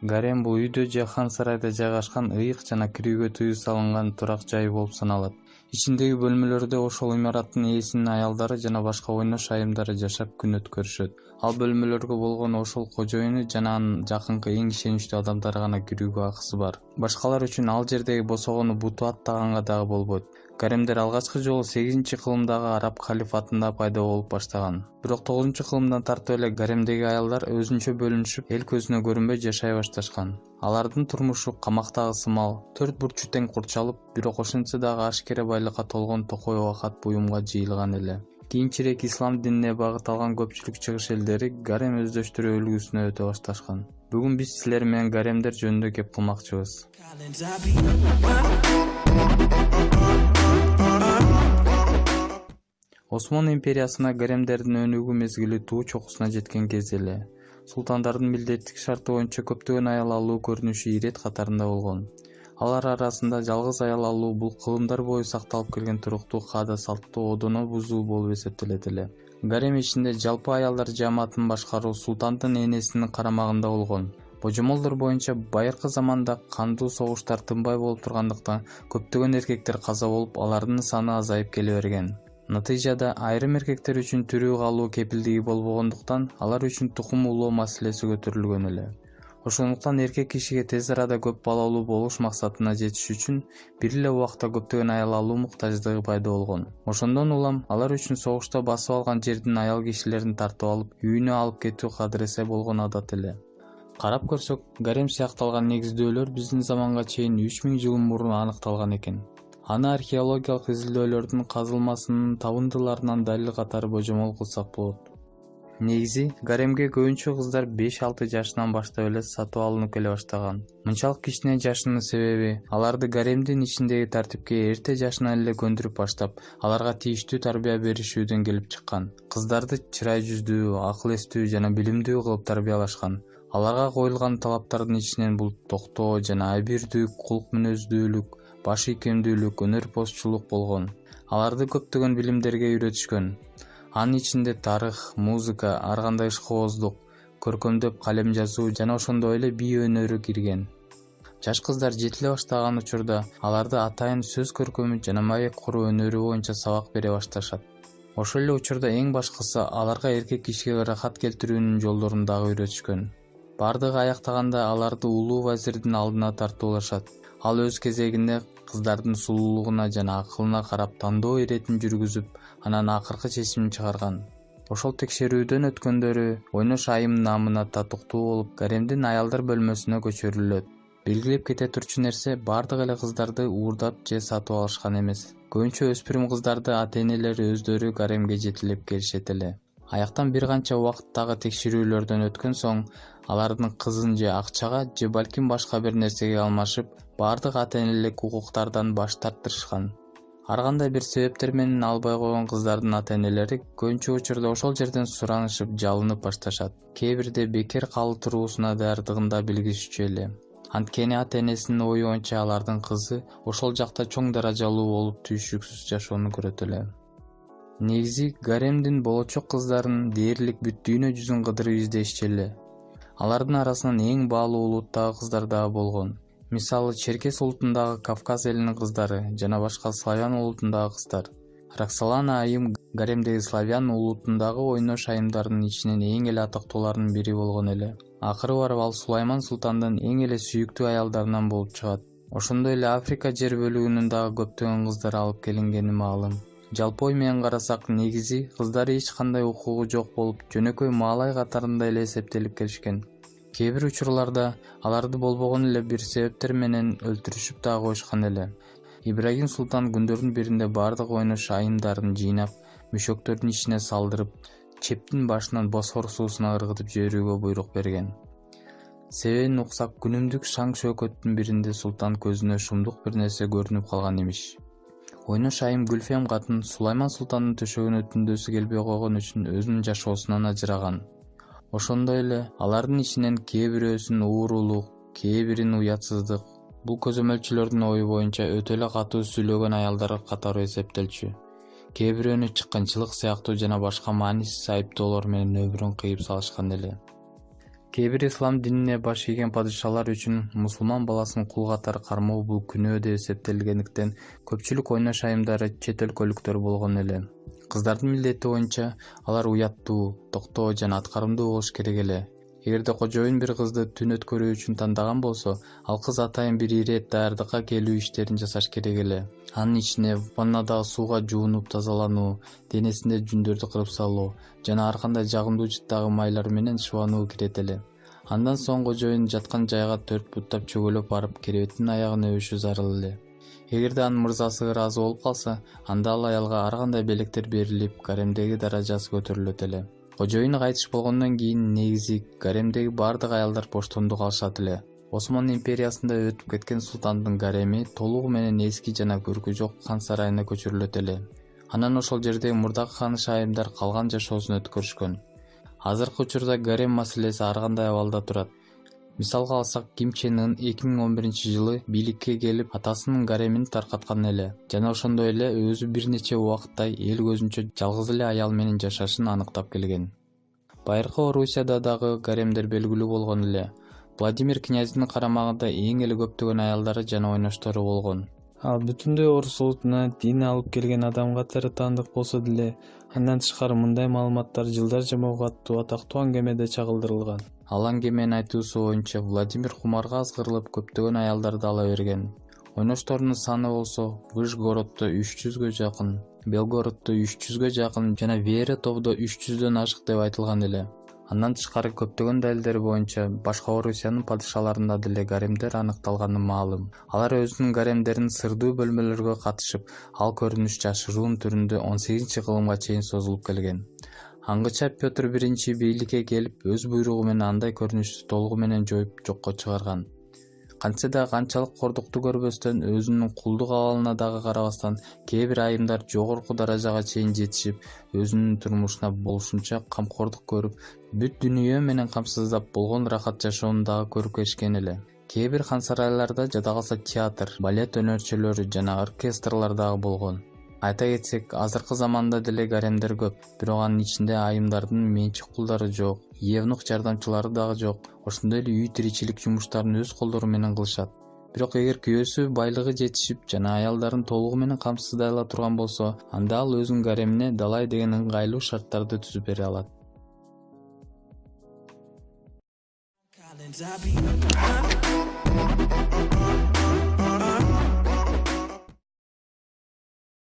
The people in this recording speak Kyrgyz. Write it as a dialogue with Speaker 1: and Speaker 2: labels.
Speaker 1: Гарем бул үйдө же хан сарайда жайгашкан ыйык жана кирүүгө тыюу салынган турак жай болуп саналат. Ичиндеги бөлмөлөрдө ошол имараттын ээсинин аялдары жана башка ойнош айымдары жашап күн өткөрүшөт. Ал бөлмөлөргө болгон ошол кожоюну жана анын жакынкы эң ишеничтүү адамдары гана кирүүгө акысы бар. Башкалар үчүн ал жердеги босогону буту аттаганга дагы болбойт. Гаремдер алгачкы жолу 8-кылымдагы араб халифатында пайда болуп баштаган. Бирок 9-кылымдан тартып эле гаремдеги аялдар өзүнчө бөлүнүшүп, эл көзүнө көрүнбөй жашай башташкан. Алардын турмушу камактагы сымал, 4 бурчу тең курчалып, бирок ошентсе дагы ашкере байлыкка толгон токой убакат буюмга жыйылган эле. Кийинчерээк ислам динине багыт алган көпчүлүк чыгыш элдери гарем өздөштүрүү үлгүсүнө өтө башташкан. Бүгүн биз силер менен гаремдер жөнүндө кеп кылмакчыбыз. Осман империясына гаремдердин өнүгүү мезгили туу чокусуна жеткен кез эле. Султандардын милдеттик шарты боюнча көптөгөн аял алуу көрүнүшү ирет катарында болгон. Алар арасында жалгыз аял алуу бул кылымдар бою сакталып келген туруктуу каада-салтту одоно бузуу болуп эсептелет эле. Гарем ичинде жалпы аялдар жааматын башкаруу султандын энесинин карамагында болгон. Божомолдор боюнча байыркы заманда кандуу согуштар тынбай болуп тургандыктан көптөгөн эркектер каза болуп, алардын саны азайып келе берген. Натыйжада айрым эркектер үчүн тирүү калуу кепилдиги болбогондуктан алар үчүн тукум улоо маселеси көтөрүлгөн эле. Ошондуктан эркек кишиге тез арада көп балалуу болуш максатына жетиш үчүн бир эле убакта көптөгөн аял алуу муктаждыгы пайда болгон. Ошондон улам алар үчүн согушта басып алган жердин аял кишилерин тартып алып, үйүнө алып кетүү кадыресе болгон адат эле. Карап көрсөк, гарем сыякталган негиздөөлөр биздин заманга чейин 3000 жыл мурун аныкталган экен. Аны археологиялык изилдөөлөрдүн казылмасынын табындыларынан далил катары божомол кылсак болот. Негизи, гаремге көбүнчө кыздар 5-6 жашынан баштап эле сатып алынып келе баштаган. Мынчалык кичине жашынын себеби аларды гаремдин ичиндеги тартипке эрте жашынан эле көндүрүп баштап, аларга тийиштүү тарбия беришүүдөн келип чыккан. Кыздарды чырай жүздүү, акыл эстүү жана билимдүү кылып тарбиялашкан. Аларга коюлган талаптардын ичинен бул токтоо жана абийирдүүлүк, кулк мүнөздүүлүк, баш ийкемдүүлүк, өнөрпоздчулук болгон. Аларды көптөгөн билимдерге үйрөтүшкөн. Анын ичинде тарых, музыка, ар кандай ишкыбоздук, көркөмдөп калем жазуу жана ошондой эле бий өнөрү кирген. Жаш кыздар жетиле баштаган учурда аларды атайын сөз көркөмү жана маек куруу өнөрү боюнча сабак бере башташат. Ошол эле учурда эң башкысы аларга эркек кишиге ырахат келтирүүнүн жолдорун дагы үйрөтүшкөн. Бардыгы аяктаганда аларды улуу вазирдин алдына тартуулашат. Ал өз кезегинде кыздардын сулуулугуна жана акылына карап тандоо иретин жүргүзүп, анан акыркы чечимин чыгарган. Ошол текшерүүдөн өткөндөрү ойнош айым намына татыктуу болуп, гаремдин аялдар бөлмөсүнө көчүрүлөт. Белгилеп кете турчу нерсе, бардык эле кыздарды уурдап же сатып алышкан эмес. Көбүнчө өспүрүм кыздарды ата-энелери өздөрү гаремге жетелеп келишет эле. Аяктан бир канча убакыттагы текшерүүлөрдөн өткөн соң, алардын кызын же акчага же балким башка бир нерсеге алмашып, бардык ата-энелик укуктардан баш тартышкан. Ар кандай бир себептер менен албай койгон кыздардын ата-энелери көбүнчө учурда ошол жерден суранышып, жалынып башташат. Кээ бирде бекер калуу туруусуна даярдыгын да билгизишчү эле. Анткени ата-энесинин ою боюнча алардын кызы ошол жакта чоң даражалуу болуп түйшүксүз жашоону көрөт эле. Негизи, гаремдин болочок кыздарын дээрлик бүт дүйнө жүзүн кыдырып издешчү эле. Алардын арасынан эң баалуу улуттагы кыздар дагы болгон. Мисалы, Черкес улутундагы Кавказ элинин кыздары жана башка славян улутундагы кыздар. Роксолана айым гаремдеги славян улутундагы ойнош айымдардын ичинен эң эле атактууларынын бири болгон эле. Акыры барып ал Сулайман султандын эң эле сүйүктүү аялдарынан болуп чыгат. Ошондой эле Африка жер бөлүгүнөн дагы көптөгөн кыздар алып келингени маалым. Жалпы ой менен карасак, негизи кыздары эч кандай укугу жок болуп, жөнөкөй маалай катарында эле эсептелип келишкен. Кээ бир учурларда аларды болбогон эле бир себептер менен өлтүрүшүп дагы коюшкан эле. Ибрагим султан күндөрдүн биринде бардык ойнош айымдарын жыйнап, мүшөктөрдүн ичине салдырып, чептин башынан Босфор суусуна ыргытып жиберүүгө буйрук берген. Себебин уксак, күнүмдүк шаң шөкөттүн биринде султан көзүнө шумдук бир нерсе көрүнүп калган имиш. Ойнош айым Гүлфем катын Сулайман султандын төшөгүнө түндөсү келбей койгон үчүн өзүнүн жашоосунан ажыраган. Ошондой эле алардын ичинен кээ бирөөсүн уурулук, кээ бирин уятсыздык. Бул көзөмөлчүлөрдүн ою боюнча өтө эле катуу сүйлөгөн аялдар катары эсептелчү. Кээ бирөөнү чыккынчылык сыяктуу жана башка маанисиз айыптоолор менен өмүрүн кыйып салышкан эле. Кээ бир ислам динине баш ийген падышалар үчүн мусулман баласын кул катары кармоо бул күнөө деп эсептелгендиктен көпчүлүк ойнош айымдары чет өлкөлүктөр болгон эле. Кыздардын милдети боюнча алар уяттуу, токтоо жана аткарымдуу болуш керек эле. Эгерде кожоюн бир кызды түн өткөрүү үчүн тандаган болсо, ал кыз атайын бир ирет даярдыкка келүү иштерин жасаш керек эле. Анын ичине ваннадагы сууга жуунуп тазалануу, денесинде жүндөрдү кырып салуу жана ар кандай жагымдуу жыттагы майлар менен шыбануу кирет эле. Андан соң кожоюн жаткан жайга 4 буттап чөгөлөп барып керебеттин аягын өбүшү зарыл эле. Эгерде анын мырзасы ыраазы болуп калса, анда ал аялга ар кандай белектер берилип, гаремдеги даражасы көтөрүлөт эле. Кожоюну кайтыш болгондон кийин негизи гаремдеги бардык аялдар боштондук алышат эле. Осман империясында өтүп кеткен султандын гареми толугу менен эски жана көркү жок хан сарайына көчүрүлөт эле. Анан ошол жердеги мурдагы ханыш айымдар калган жашоосун өткөрүшкөн. Азыркы учурда гарем маселеси ар кандай абалда турат. Мисалга алсак, Ким Чен Ын 2011-жылы бийликке келип атасынын гаремин таркаткан эле жана ошондой эле өзү бир нече убакыттай эл көзүнчө жалгыз эле аял менен жашашын аныктап келген. Байыркы Орусияда дагы гаремдер белгилүү болгон эле. Владимир князьдин карамагында эң эле көптөгөн аялдары жана ойноштору болгон. Ал бүтүндөй орус улутуна дин алып келген адам катары таандык болсо деле, андан тышкары мындай маалыматтар жылдар жамоого аттуу атактуу аңгемеде чагылдырылган. Ал аңгеменин айтуусу боюнча Владимир кумарга азгырылып көптөгөн аялдарды ала берген. Ойношторунун саны болсо Выжгороддо 300гө жакын, Белгороддо 300гө жакын жана Веретовдо 300дөн ашык деп айтылган эле. Андан тышкары көптөгөн далилдер боюнча башка Орусиянын падышаларында деле гаремдер аныкталганы маалым. Алар өзүнүн гаремдерин сырдуу бөлмөлөргө катышып, ал көрүнүш жашыруун түрүндө 18-кылымга чейин созулуп келген. Аңгыча Петр I бийликке келип, өз буйругу менен андай көрүнүштү толугу менен жоюп жокко чыгарган. Кантсе да канчалык кордукту көрбөстөн, өзүнүн кулдук абалына дагы карабастан, кээ бир айымдар жогорку даражага чейин жетишип, өзүнүн турмушуна болушунча камкордук көрүп, бүт дүйнө менен камсыздап болгон рахат жашоону дагы көрүп эле. Кээ бир хан сарайларда жада калса театр, балет өнөрчүлөрү жана оркестрлар дагы болгон. Айта кетсек, азыркы заманда деле гаремдер көп, бирок анын ичинде айымдардын менчик кулдары жок, евнух жардамчылары дагы жок. Ошондой эле үй тиричилик жумуштарын өз колдору менен кылышат. Бирок эгер күйөөсү байлыгы жетишип жана аялдарын толугу менен камсыздай ала турган болсо, анда ал өзүнүн гаремине далай деген ыңгайлуу шарттарды түзүп бере алат.